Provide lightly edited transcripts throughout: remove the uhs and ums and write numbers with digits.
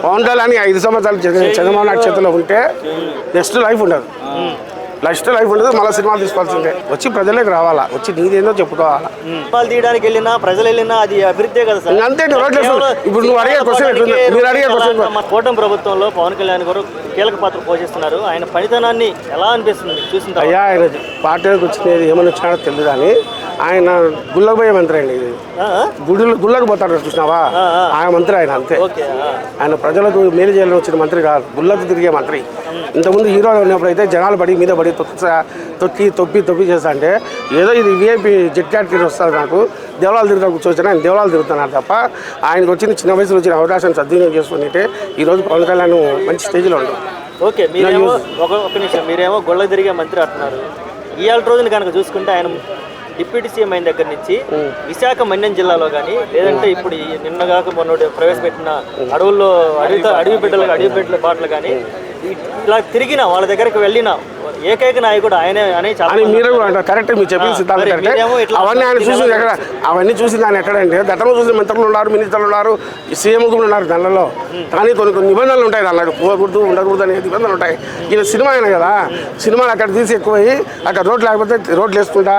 పవన్ కళ్యాణ్ 5 సంవత్సరాలు చంద్రబాబు నాయుడు చేతిలో ఉంటే నెక్స్ట్ లైఫ్ ఉండదు. మళ్ళీ సినిమాలు తీసుకోవాల్సిందే. వచ్చి ప్రజలకు రావాలా, వచ్చి నీదేందో చెప్పుకోవాలా. సినిమాలు తీయడానికి వెళ్ళినా ప్రజలు వెళ్ళినా అది అభివృద్ధి కదా సార్. అంతే. ఇప్పుడు నువ్వు అడిగే క్వశ్చన్ కూటమి ప్రభుత్వంలో పవన్ కళ్యాణ్ గారు కీలక పాత్ర పోషిస్తున్నారు. ఆయన పనితనాన్ని ఎలా అనిపిస్తుంది చూసిన? అయ్యా, ఆయన పార్టీలకు వచ్చినది ఏమని వచ్చినాడో తెలియదు కానీ ఆయన గుళ్ళకు పోయే మంత్రి అండి. ఇది గుళ్ళకు పోతాడు చూసినావా, ఆయన మంత్రి. ఆయన అంతే. ఆయన ప్రజలకు మేలు చేయాలని వచ్చిన మంత్రి కాదు, గుళ్ళకు తిరిగే మంత్రి. ఇంతకుముందు హీరోలు ఉన్నప్పుడు అయితే జనాలు పడి మీద పడి తొప్పి చేస్తా అంటే ఏదో ఇది విఐపి జెట్ క్యాటగిరీ వస్తుంది. నాకు దేవాలయాలు తిరుగుతా కూర్చొచ్చిన ఆయన దేవాలయాలు తిరుగుతున్నారు తప్ప ఆయనకు వచ్చిన చిన్న వయసులో వచ్చిన అవకాశాన్ని సద్వినియోగం చేసుకుంటే ఈరోజు పవన్ కళ్యాణ్ మంచి స్టేజ్లో ఉండదు. ఓకే, మీరేమో ఒక నిమిషం, మీరేమో గొళ్ళ తిరిగే మంత్రి అంటున్నారు. ఇవాళ రోజున కనుక చూసుకుంటే ఆయన డిప్యూటీ సీఎం అయిన దగ్గర నుంచి విశాఖ మన్యం జిల్లాలో కానీ లేదంటే ఇప్పుడు నిన్నగాక మొన్న ప్రవేశపెట్టిన అడవి బిడ్డల బాటలు కానీ ఇలా తిరిగిన వాళ్ళ దగ్గరికి వెళ్ళిన ఏకైక నాయకుడు ఆయనే అని మీరు కరెక్ట్. మీరు చెప్పిన సిద్ధాంతం కరెక్ట్. అవన్నీ ఆయన చూసింది ఎక్కడ? అవన్నీ చూసింది ఆయన ఎక్కడంటే గతంలో చూసిన మంత్రులు ఉన్నారు, మినిస్టర్లు ఉన్నారు, సీఎం కూడా ఉన్నారు దానిలో. కానీ కొన్ని నిబంధనలు ఉంటాయి, దానిలో పోకూడదు ఉండకూడదు అనే నిబంధనలు ఉంటాయి. ఈయన సినిమా అయినా కదా, సినిమాలు అక్కడ తీసి ఎక్కువయ్యి అక్కడ రోడ్లు లేకపోతే రోడ్లు వేసుకుంటా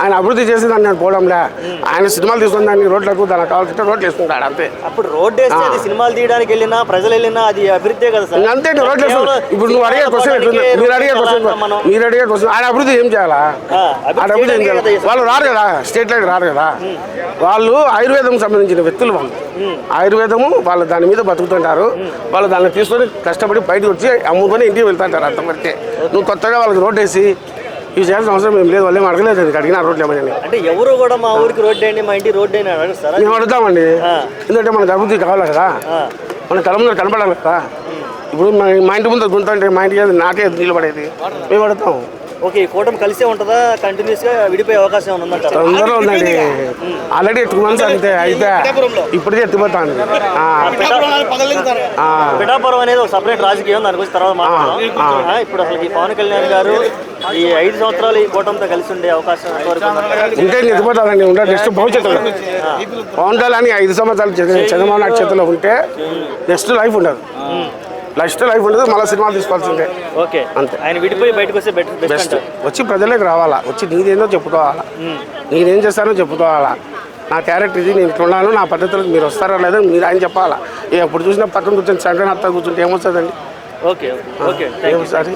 ఆయన అభివృద్ధి చేసి దాన్ని నేను పోవడంలే. ఆయన సినిమాలు తీసుకుని దానికి రోడ్లకు దానికి కావాల్సింటే రోడ్లు వేసుకుంటాడు అంతే. అప్పుడు రోడ్డు వేస్తే సినిమాలు తీయడానికి వెళ్ళినా ప్రజలు వెళ్ళినా అది అభివృద్ధి కదా సార్. అంతే. రోడ్లు ఇప్పుడు నువ్వు అడిగే క్వశ్చన్ ఆయన అభివృద్ధి ఏం చేయాలా? అభివృద్ధి ఏం చేయాలి? వాళ్ళు రారు కదా, స్టేట్ లైన్ రారు కదా. వాళ్ళు ఆయుర్వేదం సంబంధించిన వ్యక్తులు. వాళ్ళు ఆయుర్వేదము వాళ్ళు దాని మీద బతుకుతుంటారు. వాళ్ళు దాన్ని తీసుకొని కష్టపడి బయటకు వచ్చి అమ్ముకొని ఇంటికి వెళ్తుంటారు. అంతవరకే. నువ్వు కొత్తగా వాళ్ళకి రోడ్డు వేసి ఇవి చేయాల్సిన అవసరం ఏం లేదు. వాళ్ళు ఏం అడగలేదు, అడిగిన రోడ్లు ఏమని. అంటే ఎవరు కూడా మా ఊరికి రోడ్డు వేయండి, మా ఇంటికి రోడ్డు అయినా అడుగుతారా? మేము అడుగుతామండి. ఎందుకంటే మనకు అభివృద్ధి కావాలి కదా, మన కళ్ళ ముందు కనపడాలి కదా. ఇప్పుడు మా ఇంటి ముందు గుంతంటే మా ఇంటికి నాకే నిలబడేది, మేము అడుగుతాం. ఓకే, కూటమి కలిసే ఉంటుందా? కంటిన్యూస్ గా విడిపోయే అవకాశం ఉందంటారా? తొందరగా ఉందండి. ఆల్రెడీ 2 months అయితే ఇప్పటికే ఎత్తిపోతాను. పిఠాపురం అనేది ఒక సపరేట్ రాజకీయం, దాని గురించి తర్వాత మాట్లాడదాం. ఇప్పుడు అసలు ఈ పవన్ కళ్యాణ్ గారు ఈ 5 సంవత్సరాలు ఈ కూటమితో కలిసి ఉండే అవకాశం ఉంటే ఎత్తిపోతానండి. ఉండే నెక్స్ట్ భవిష్యత్తు పవన్ కళ్యాణ్ 5 సంవత్సరాలు చంద్రబాబు నాయుడు చేతిలో ఉంటే నెక్స్ట్ లైఫ్ ఉండదు. మళ్ళీ సినిమాలు తీసుకోవాల్సిందే. ఓకే, అంతే. ఆయన విడిపోయి బయటకు వస్తే బెస్ట్. వచ్చి ప్రజలకు రావాలా, వచ్చి నీదేందో చెప్పుకోవాలా, నేనేం చేస్తానో చెప్పుకోవాలా. నా క్యారెక్టర్ ఇది, నేను ఇట్లున్నాను, నా పద్ధతులకు మీరు వస్తారో లేదో మీరు ఆయన చెప్పాలా. ఎప్పుడు చూసినా పక్కన కూర్చొని సంక్రాంతి కూర్చుంటే ఏమొస్తుందండి? ఓకే, ఏం రాదు.